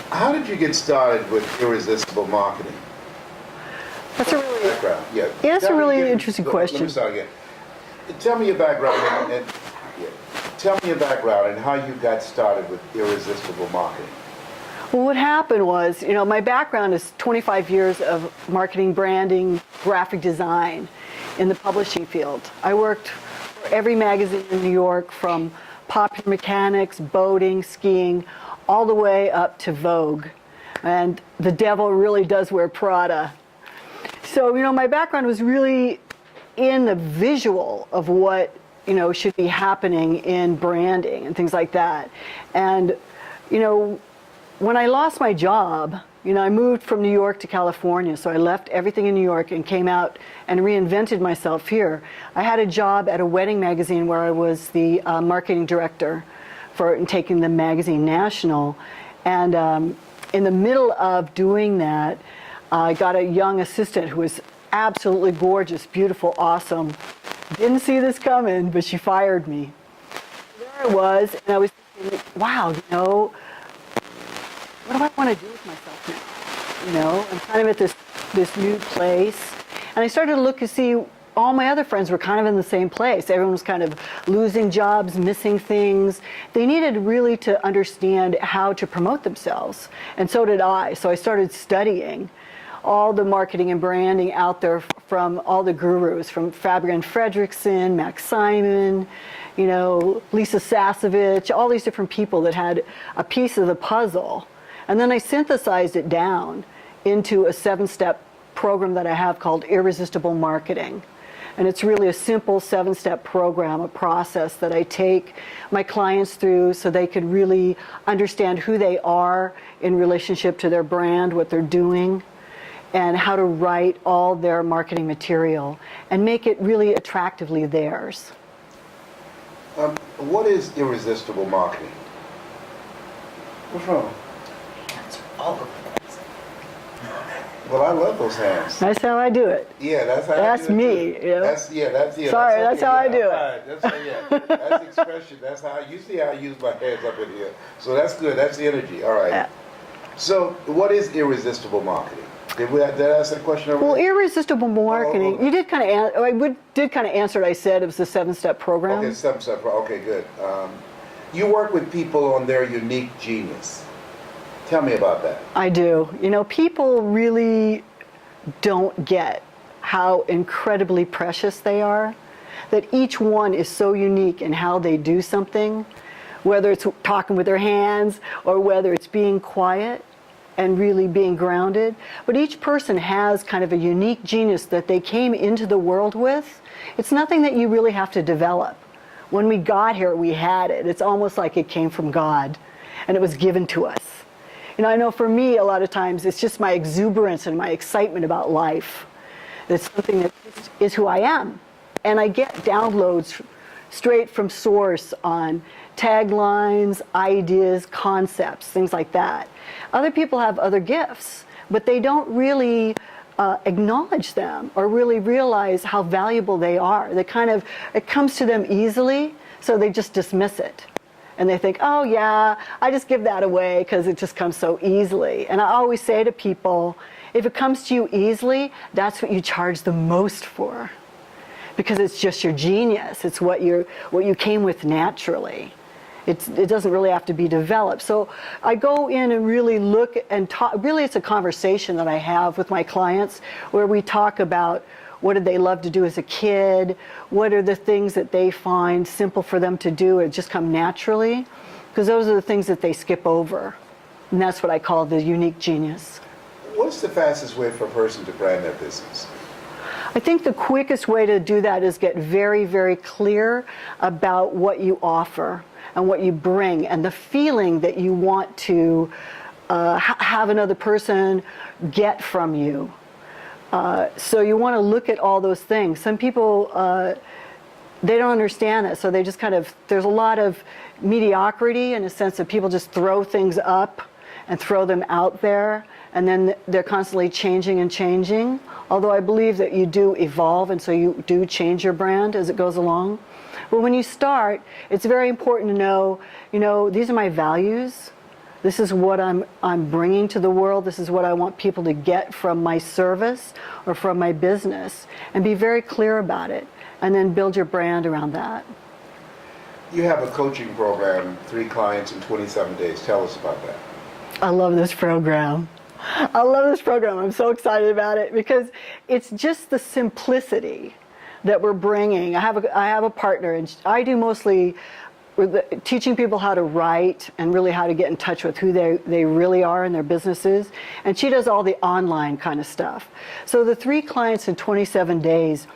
How did you get started with irresistible marketing? That's a really, Background, yeah. yeah, that's a Tell me really your- interesting Let question. me start again. Tell me your background yeah. Tell me your background and how you got started with irresistible marketing. Well, what happened was, my background is 25 years of marketing, branding, graphic design in the publishing field. I worked for every magazine in New York, from Popular Mechanics, boating, skiing, all the way up to Vogue. And the devil really does wear Prada. So, my background was really in the visual of what, should be happening in branding and things like that. And, when I lost my job, I moved from New York to California, so I left everything in New York and came out and reinvented myself here. I had a job at a wedding magazine where I was the marketing director and taking the magazine national. And in the middle of doing that, I got a young assistant who was absolutely gorgeous, beautiful, awesome. Didn't see this coming, but she fired me. There I was, and I was thinking, wow, what do I want to do with myself now? I'm kind of at this new place. And I started to look to see all my other friends were kind of in the same place. Everyone was kind of losing jobs, missing things. They needed really to understand how to promote themselves. And so did I. So I started studying all the marketing and branding out there from all the gurus, from Fabian Fredrickson, Max Simon, Lisa Sasevich, all these different people that had a piece of the puzzle. And then I synthesized it down into a 7-step program that I have called Irresistible Marketing. And it's really a simple 7-step program, a process that I take my clients through so they could really understand who they are in relationship to their brand, what they're doing, and how to write all their marketing material and make it really attractively theirs. What is irresistible marketing? What's wrong? All of it. Well, I love those hands. That's how I do it. Yeah, that's how That's I do it me. too. That's Sorry, that's how I do it. Right. That's expression. That's how you see how I use my hands up in here. So that's good. That's the energy. All right. Yeah. So, what is irresistible marketing? Did I ask that question already? Well, irresistible marketing. You did kind of answer it. I said it was a 7-step program. Okay, 7-step. Okay, good. You work with people on their unique genius. Tell me about that. I do. People really don't get how incredibly precious they are, that each one is so unique in how they do something, whether it's talking with their hands or whether it's being quiet and really being grounded. But each person has kind of a unique genius that they came into the world with. It's nothing that you really have to develop. When we got here, we had it. It's almost like it came from God and it was given to us. I know for me, a lot of times, it's just my exuberance and my excitement about life. That's something that is who I am. And I get downloads straight from source on taglines, ideas, concepts, things like that. Other people have other gifts, but they don't really acknowledge them or really realize how valuable they are. It comes to them easily, so they just dismiss it. And they think, oh yeah, I just give that away because it just comes so easily. And I always say to people, if it comes to you easily, that's what you charge the most for. Because it's just your genius. It's what you came with naturally. It doesn't really have to be developed. So I go in and really look and talk. Really, it's a conversation that I have with my clients where we talk about what did they love to do as a kid? What are the things that they find simple for them to do or just come naturally? Because those are the things that they skip over. And that's what I call the unique genius. What's the fastest way for a person to brand their business? I think the quickest way to do that is get very, very clear about what you offer and what you bring and the feeling that you want to have another person get from you. So you want to look at all those things. Some people, they don't understand that, so they just there's a lot of mediocrity in a sense that people just throw things up and throw them out there, and then they're constantly changing and changing. Although I believe that you do evolve, and so you do change your brand as it goes along. But when you start, it's very important to know, these are my values. This is what I'm bringing to the world. This is what I want people to get from my service or from my business, and be very clear about it, and then build your brand around that. You have a coaching program, 3 clients in 27 days. Tell us about that. I love this program. I love this program. I'm so excited about it because it's just the simplicity that we're bringing. I have a partner, and I do mostly teaching people how to write and really how to get in touch with who they really are in their businesses. And she does all the online kind of stuff. So the 3 clients in 27 days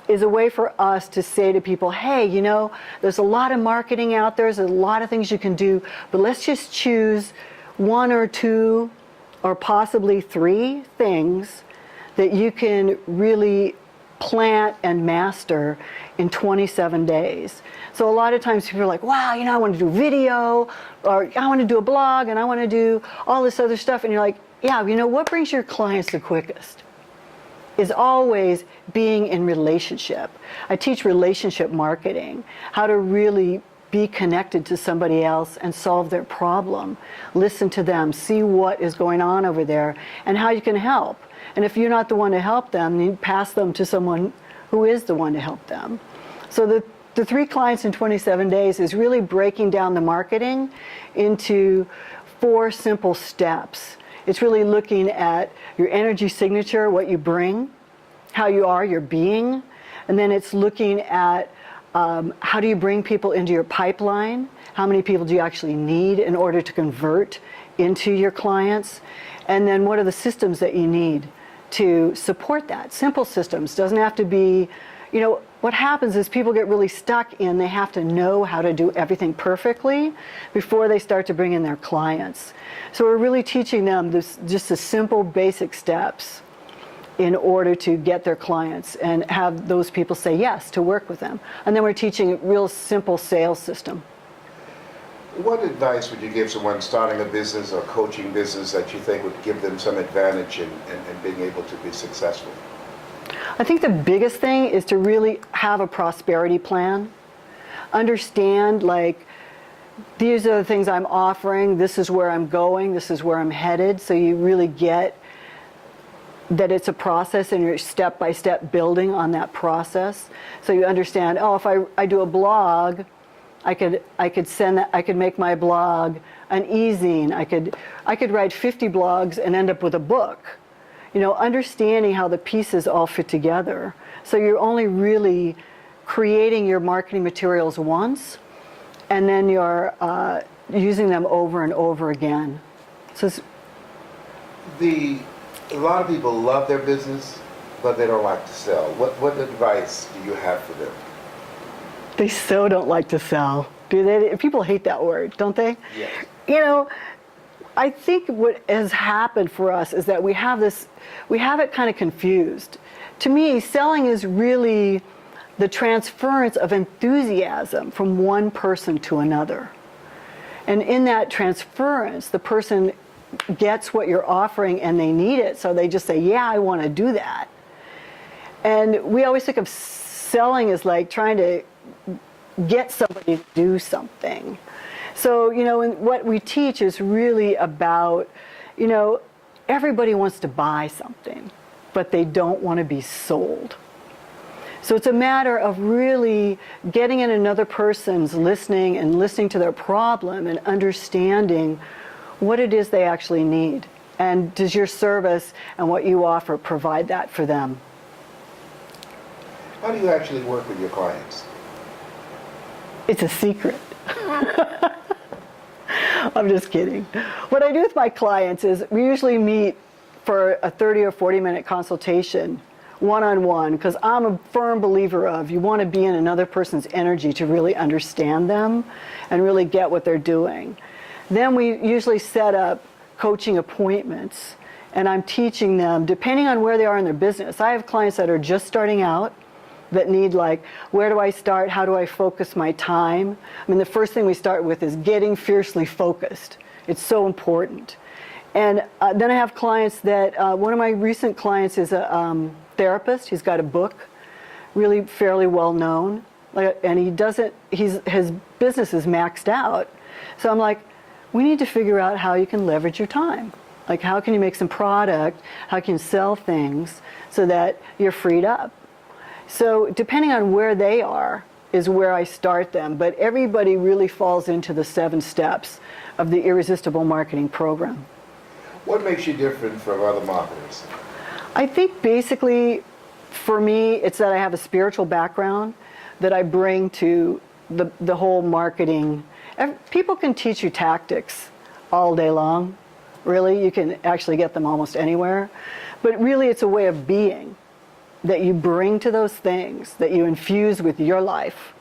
is a way for us to say to people, hey, you know, there's a lot of marketing out there, there's a lot of things you can do, but let's just choose 1 or 2 or possibly 3 things that you can really plant and master in 27 days. So a lot of times people are like, wow, you know, I want to do video, or I want to do a blog, and I want to do all this other stuff. And you're like, yeah, you know, what brings your clients the quickest is always being in relationship. I teach relationship marketing, how to really be connected to somebody else and solve their problem. Listen to them, see what is going on over there, and how you can help. And if you're not the one to help them, you pass them to someone who is the one to help them. So the 3 clients in 27 days is really breaking down the marketing into 4 simple steps. It's really looking at your energy signature, what you bring, how you are, your being, and then it's looking at how do you bring people into your pipeline, how many people do you actually need in order to convert into your clients, and then what are the systems that you need to support that. Simple systems, doesn't have to be, you know, what happens is people get really stuck in they have to know how to do everything perfectly before they start to bring in their clients. So we're really teaching them just the simple basic steps in order to get their clients and have those people say yes to work with them. And then we're teaching a real simple sales system. What advice would you give someone starting a business or coaching business that you think would give them some advantage in being able to be successful? I think the biggest thing is to really have a prosperity plan. Understand, like, these are the things I'm offering, this is where I'm going, this is where I'm headed, so you really get that it's a process and you're step-by-step building on that process. So you understand, oh, if I do a blog, I could send that, I could make my blog an e-zine, I could write 50 blogs and end up with a book. You know, understanding how the pieces all fit together. So you're only really creating your marketing materials once, and then you're using them over and over again. So A lot of people love their business, but they don't like to sell. What advice do you have for them? they so don't like to sell, do they? People hate that word, don't they? Yes. You know, I think what has happened for us is that we have it kind of confused. To me, selling is really the transference of enthusiasm from one person to another. And in that transference, the person gets what you're offering and they need it, so they just say, yeah, I want to do that. And we always think of selling as like trying to get somebody to do something. So, you know, and what we teach is really about, you know, everybody wants to buy something, but they don't want to be sold. So it's a matter of really getting in another person's listening and listening to their problem and understanding what it is they actually need. And does your service and what you offer provide that for them? How do you actually work with your clients? It's a secret. I'm just kidding. What I do with my clients is we usually meet for a 30 or 40 minute consultation one-on-one, because I'm a firm believer of you want to be in another person's energy to really understand them and really get what they're doing. Then we usually set up coaching appointments, and I'm teaching them depending on where they are in their business. I have clients that are just starting out that need, like, where do I start? How do I focus my time? I mean, the first thing we start with is getting fiercely focused. It's so important. And then I have clients that, one of my recent clients is a therapist. He's got a book, really fairly well known, and his business is maxed out. So I'm like, we need to figure out how you can leverage your time. Like, how can you make some product? How can you sell things so that you're freed up? So depending on where they are is where I start them. But everybody really falls into the 7 steps of the Irresistible Marketing Program. What makes you different from other marketers? I think basically, for me, it's that I have a spiritual background that I bring to the whole marketing. People can teach you tactics all day long. Really, you can actually get them almost anywhere. But really, it's a way of being that you bring to those things, that you infuse with your life,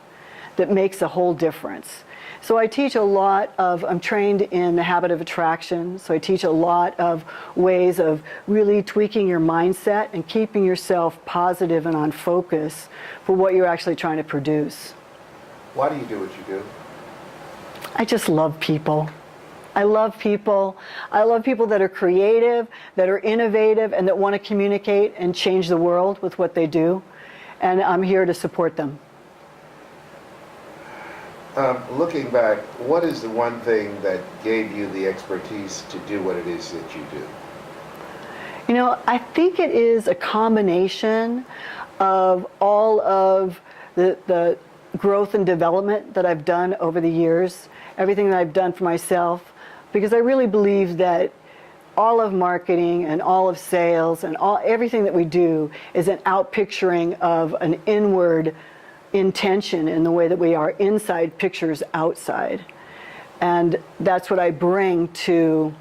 that makes a whole difference. So I teach a lot of, I'm trained in the habit of attraction, so I teach a lot of ways of really tweaking your mindset and keeping yourself positive and on focus for what you're actually trying to produce. Why do you do what you do? I just love people. I love people. I love people that are creative, that are innovative, and that want to communicate and change the world with what they do. And I'm here to support them. Looking back, what is the one thing that gave you the expertise to do what it is that you do? You know, I think it is a combination of all of the growth and development that I've done over the years, everything that I've done for myself, because I really believe that all of marketing and all of sales and everything that we do is an outpicturing of an inward intention in the way that we are inside pictures outside. And that's what I bring to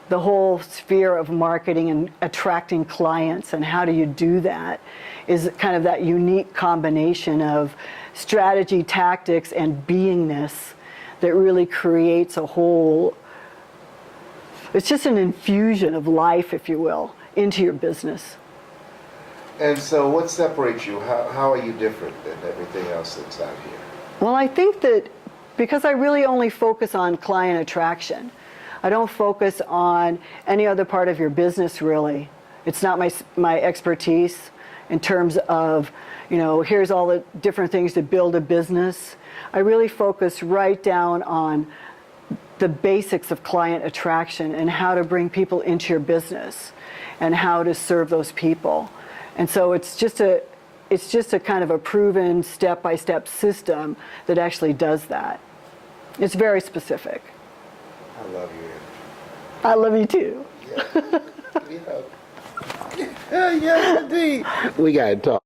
the whole sphere of marketing and attracting clients. And how do you do that is kind of that unique combination of strategy, tactics, and beingness that really creates a whole, it's just an infusion of life, if you will, into your business. And so what separates you? How are you different than everything else that's out here? Well, I think that because I really only focus on client attraction, I don't focus on any other part of your business, really. It's not my expertise in terms of, you know, here's all the different things to build a business. I really focus right down on the basics of client attraction and how to bring people into your business and how to serve those people. And so it's just a kind of a proven step-by-step system that actually does that. It's very specific. I love you, Andrew. I love you too. Yeah. Yes, indeed. We got to talk.